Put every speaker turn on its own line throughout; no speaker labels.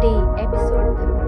Day episode.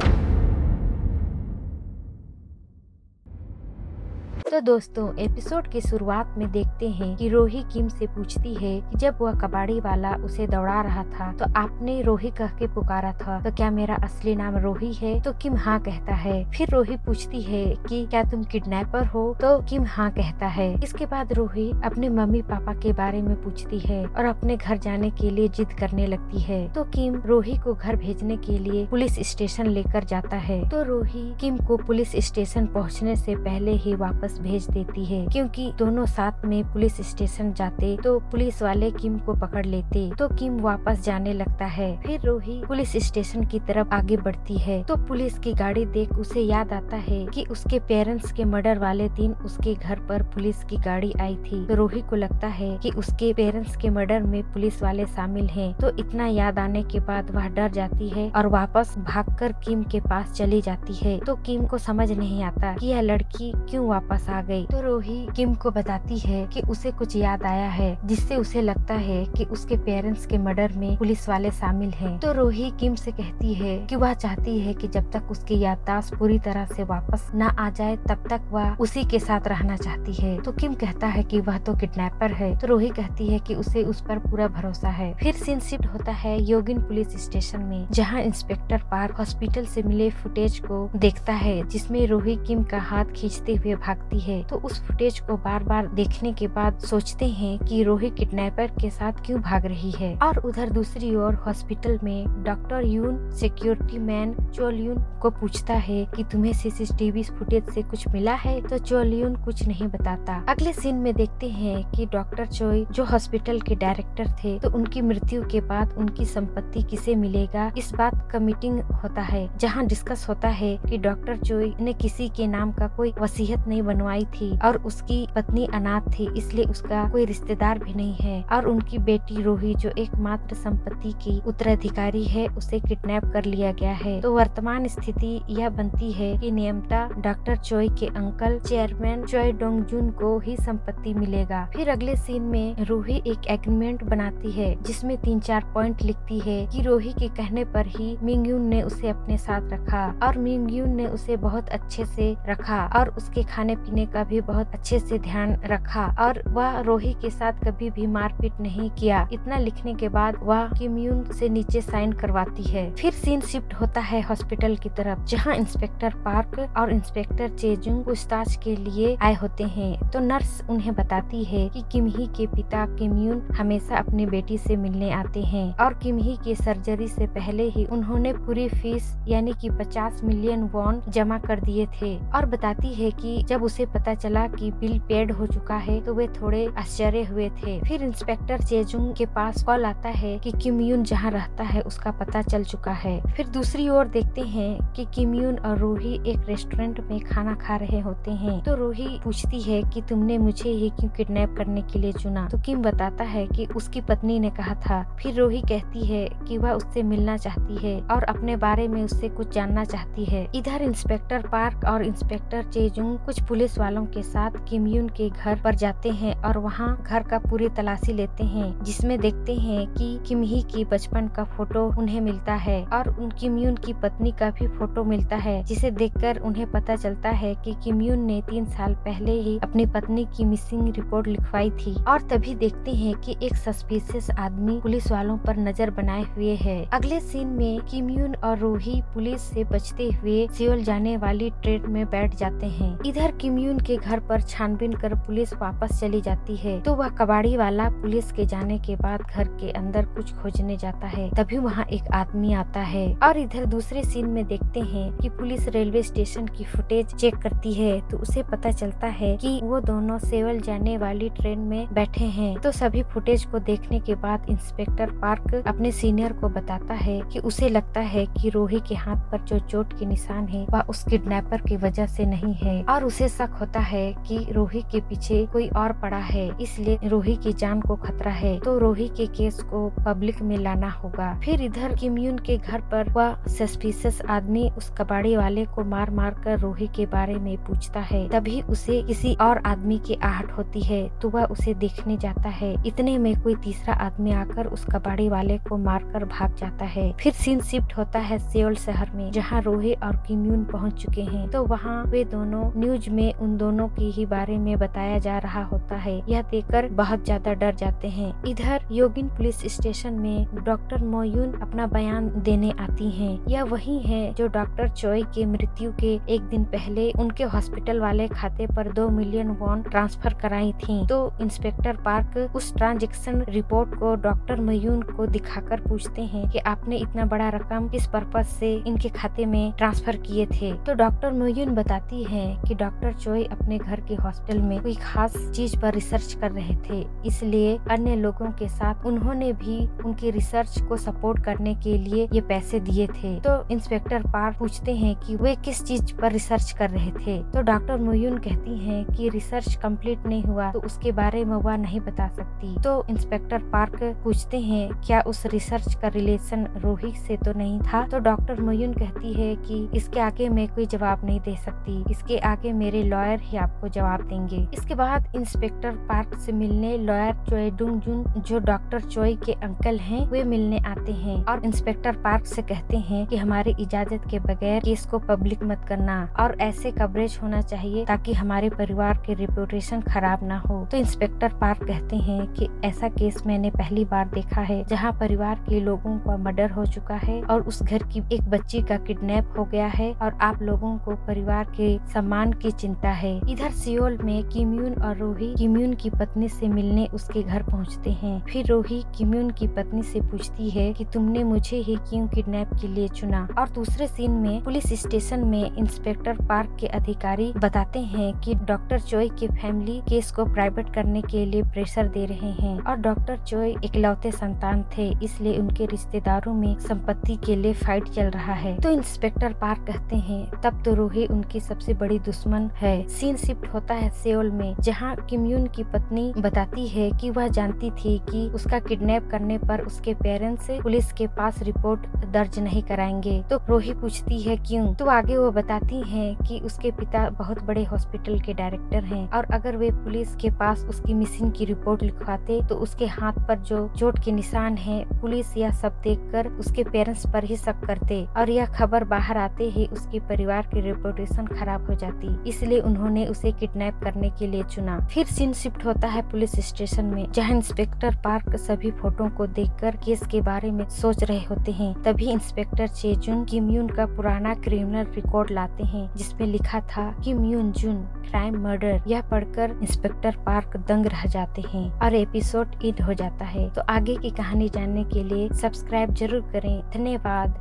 तो दोस्तों, episode की शुरुआत में देखते हैं कि रोही किम से पूछती है कि जब वह कबाड़ी वाला उसे दौड़ा रहा था तो आपने रोही कह के पुकारा था, तो क्या मेरा असली नाम रोही है? तो किम हाँ कहता है। फिर रोही पूछती है कि क्या तुम किडनैपर हो? तो किम हाँ कहता है। इसके बाद रोही अपने मम्मी पापा के बारे में पूछती है और अपने घर जाने के लिए जिद करने लगती है। तो किम रोही को घर भेजने के लिए पुलिस स्टेशन लेकर जाता है। तो रोही किम को पुलिस स्टेशन पहुँचने से पहले ही वापस भेज देती है, क्योंकि दोनों साथ में पुलिस स्टेशन जाते तो पुलिस वाले किम को पकड़ लेते। तो किम वापस जाने लगता है। फिर रोही पुलिस स्टेशन की तरफ आगे बढ़ती है तो पुलिस की गाड़ी देख उसे याद आता है कि उसके पेरेंट्स के मर्डर वाले दिन उसके घर पर पुलिस की गाड़ी आई थी। तो रोही को लगता है कि उसके पेरेंट्स के मर्डर में पुलिस वाले शामिल हैं। तो इतना याद आने के बाद वह डर जाती है और वापस भागकर किम के पास चली जाती है। तो किम को समझ नहीं आता कि यह लड़की क्यों वापस आ गई। तो रोही किम को बताती है कि उसे कुछ याद आया है, जिससे उसे लगता है कि उसके पेरेंट्स के मर्डर में पुलिस वाले शामिल हैं। तो रोही किम से कहती है कि वह चाहती है कि जब तक उसकी याददाश्त पूरी तरह से वापस न आ जाए तब तक वह उसी के साथ रहना चाहती है। तो किम कहता है कि वह तो किडनैपर है। तो रोही कहती है कि उसे उस पर पूरा भरोसा है। फिर सीन शिफ्ट होता है योगिन पुलिस स्टेशन में, जहाँ इंस्पेक्टर पार्क हॉस्पिटल से मिले फुटेज को देखता है, जिसमें रोही किम का हाथ खींचते हुए भागती है। तो उस फुटेज को बार बार देखने के बाद सोचते हैं कि रोही किडनैपर के साथ क्यों भाग रही है। और उधर दूसरी ओर हॉस्पिटल में डॉक्टर यून सिक्योरिटी मैन चोल यून को पूछता है कि तुम्हें सीसीटीवी फुटेज से कुछ मिला है? तो चोल यून कुछ नहीं बताता। अगले सीन में देखते हैं कि डॉक्टर चोई जो हॉस्पिटल के डायरेक्टर थे, तो उनकी मृत्यु के बाद उनकी संपत्ति किसे मिलेगा, इस बात का मीटिंग होता है, जहाँ डिस्कस होता है कि डॉक्टर चोई ने किसी के नाम का कोई वसीयत नहीं बनवाई थी और उसकी पत्नी अनाथ थी, इसलिए उसका कोई रिश्तेदार भी नहीं है। और उनकी बेटी रोही जो एकमात्र संपत्ति की उत्तराधिकारी है, उसे किडनैप कर लिया गया है। तो वर्तमान स्थिति यह बनती है कि नियमता डॉक्टर चोई के अंकल चेयरमैन चोई डोंग जुन को ही संपत्ति मिलेगा। फिर अगले सीन में रोही एक एग्रीमेंट बनाती है, जिसमें 3-4 पॉइंट लिखती है कि रोही के कहने पर ही मिंग यून ने उसे अपने साथ रखा और मिंग यून ने उसे बहुत अच्छे से रखा और उसके खाने पीने का भी बहुत अच्छे से ध्यान रखा और वह रोही के साथ कभी भी मारपीट नहीं किया। इतना लिखने के बाद वह किम यून से नीचे साइन करवाती है। फिर सीन शिफ्ट होता है हॉस्पिटल की तरफ, जहां इंस्पेक्टर पार्क और इंस्पेक्टर चेजुंग पूछताछ के लिए आए होते हैं। तो नर्स उन्हें बताती है कि किम ही के पिता किम यून हमेशा अपनी बेटी से मिलने आते हैं और किम ही की सर्जरी से पहले ही उन्होंने पूरी फीस यानी कि 50 मिलियन वॉन जमा कर दिए थे। और बताती है कि जब उसे पता चला कि बिल पेड हो चुका है तो वे थोड़े आश्चर्य हुए थे। फिर इंस्पेक्टर चेजुंग के पास कॉल आता है कि किम यून जहाँ रहता है उसका पता चल चुका है। फिर दूसरी ओर देखते हैं कि किम यून और रोही एक रेस्टोरेंट में खाना खा रहे होते हैं। तो रोही पूछती है कि तुमने मुझे ही क्यों किडनैप करने के लिए चुना? तो किम बताता है कि उसकी पत्नी ने कहा था। फिर रोही कहती है कि वह उससे मिलना चाहती है और अपने बारे में उससे कुछ जानना चाहती है। इधर इंस्पेक्टर पार्क और इंस्पेक्टर चेजुंग कुछ पुलिस वालों के साथ किम यून के घर पर जाते हैं और वहां घर का पूरी तलाशी लेते हैं, जिसमें देखते हैं कि किम ही की बचपन का फोटो उन्हें मिलता है और किम यून की पत्नी का भी फोटो मिलता है, जिसे देखकर उन्हें पता चलता है कि किम यून ने 3 साल पहले ही अपनी पत्नी की मिसिंग रिपोर्ट लिखवाई थी। और तभी देखते हैं कि एक सस्पिशियस आदमी पुलिस वालों पर नजर बनाए हुए है। अगले सीन में किम यून और रोही पुलिस से बचते हुए सियोल जाने वाली ट्रेन में बैठ जाते हैं। इधर किम यून के घर पर छानबीन कर पुलिस वापस चली जाती है। तो वह कबाड़ी वाला पुलिस के जाने के बाद घर के अंदर कुछ खोजने जाता है, तभी वहाँ एक आदमी आता है। और इधर दूसरे सीन में देखते हैं कि पुलिस रेलवे स्टेशन की फुटेज चेक करती है, तो उसे पता चलता है कि वो दोनों सेवल जाने वाली ट्रेन में बैठे हैं। तो सभी फुटेज को देखने के बाद इंस्पेक्टर पार्क अपने सीनियर को बताता है कि उसे लगता है कि रोही के हाथ पर जो चोट के निशान है वह उस किडनैपर की वजह से नहीं है और उसे शक शक होता है कि रोही के पीछे कोई और पड़ा है, इसलिए रोही की जान को खतरा है, तो रोही के केस को पब्लिक में लाना होगा। फिर इधर किम यून के घर पर वह सस्पिशियस आदमी उस कबाड़ी वाले को मार मार कर रोही के बारे में पूछता है। तभी उसे किसी और आदमी की आहट होती है, तो वह उसे देखने जाता है। इतने में कोई तीसरा आदमी आकर उस कबाड़ी वाले को मारकर भाग जाता है। फिर सीन शिफ्ट होता है सियोल शहर में, जहाँ रोही और किम यून पहुँच चुके हैं। तो वहाँ वे दोनों न्यूज में उन दोनों की ही बारे में बताया जा रहा होता है। यह देखकर बहुत ज्यादा डर जाते हैं। इधर योगिन पुलिस स्टेशन में डॉक्टर मोयून अपना बयान देने आती हैं। यह वही है जो डॉक्टर चोई के मृत्यु के एक दिन पहले उनके हॉस्पिटल वाले खाते पर 2 मिलियन वॉन ट्रांसफर कराई थी। तो इंस्पेक्टर पार्क उस ट्रांजैक्शन रिपोर्ट को डॉक्टर मोयून को दिखाकर पूछते हैं कि आपने इतना बड़ा रकम किस पर्पज से इनके खाते में ट्रांसफर किए थे। तो डॉक्टर मोयून बताती है कि डॉक्टर चोई अपने घर के हॉस्पिटल में कोई खास चीज पर रिसर्च कर रहे थे, इसलिए अन्य लोगों के साथ उन्होंने भी उनकी रिसर्च को सपोर्ट करने के लिए ये पैसे दिए थे। तो इंस्पेक्टर पार्क पूछते हैं कि वे किस चीज पर रिसर्च कर रहे थे। तो डॉक्टर मोयून कहती हैं कि रिसर्च कंप्लीट नहीं हुआ तो उसके बारे में वह नहीं बता सकती। तो इंस्पेक्टर पार्क पूछते हैं क्या उस रिसर्च का रिलेशन रोही से तो नहीं था। तो डॉक्टर मोयून कहती है कि इसके आगे मैं कोई जवाब नहीं दे सकती, इसके आगे मेरे लॉयर ही आपको जवाब देंगे। इसके बाद इंस्पेक्टर पार्क से मिलने लॉयर चोई डुंग जुन, जो डॉक्टर चोई के अंकल हैं, वे मिलने आते हैं और इंस्पेक्टर पार्क से कहते हैं कि हमारी इजाजत के बगैर केस को पब्लिक मत करना और ऐसे कवरेज होना चाहिए ताकि हमारे परिवार की रेपुटेशन खराब ना हो। तो इंस्पेक्टर पार्क कहते हैं कि ऐसा केस मैंने पहली बार देखा है जहां परिवार के लोगों का मर्डर हो चुका है और उस घर की एक बच्ची का किडनैप हो गया है और आप लोगों को परिवार के सम्मान की चिंता है। इधर सियोल में किम यून और रोही किम यून की पत्नी से मिलने उसके घर पहुंचते हैं। फिर रोही किम यून की पत्नी से पूछती है कि तुमने मुझे ही क्यों किडनैप के लिए चुना। और दूसरे सीन में पुलिस स्टेशन में इंस्पेक्टर पार्क के अधिकारी बताते हैं कि डॉक्टर चोई की फैमिली केस को प्राइवेट करने के लिए प्रेशर दे रहे हैं और डॉक्टर चोई इकलौते संतान थे, इसलिए उनके रिश्तेदारों में संपत्ति के लिए फाइट चल रहा है। तो इंस्पेक्टर पार्क कहते हैं तब तो रोही उनकी सबसे बड़ी दुश्मन है। सीन शिफ्ट होता है सियोल में, जहां किम यून की पत्नी बताती है कि वह जानती थी कि उसका किडनैप करने पर उसके पेरेंट्स पुलिस के पास रिपोर्ट दर्ज नहीं कराएंगे। तो रोही पूछती है क्यों। तो आगे वो बताती हैं कि उसके पिता बहुत बड़े हॉस्पिटल के डायरेक्टर हैं और अगर वे पुलिस के पास उसकी मिसिंग की रिपोर्ट लिखवाते तो उसके हाथ पर जो चोट के निशान हैं, पुलिस यह सब देखकर उसके पेरेंट्स पर ही शक करते और यह खबर बाहर आते ही उसके परिवार की रेपुटेशन खराब हो जाती, इसलिए उन्होंने उसे किडनैप करने के लिए चुना। फिर सीन शिफ्ट होता है पुलिस स्टेशन में, जहां इंस्पेक्टर पार्क सभी फोटो को देखकर केस के बारे में सोच रहे होते हैं। तभी इंस्पेक्टर चेजुन किम यून का पुराना क्रिमिनल रिकॉर्ड लाते हैं जिसमें लिखा था किम यून जुन क्राइम मर्डर। यह पढ़कर इंस्पेक्टर पार्क दंग रह जाते हैं और एपिसोड एंड हो जाता है। तो आगे की कहानी जानने के लिए सब्सक्राइब जरूर करें। धन्यवाद।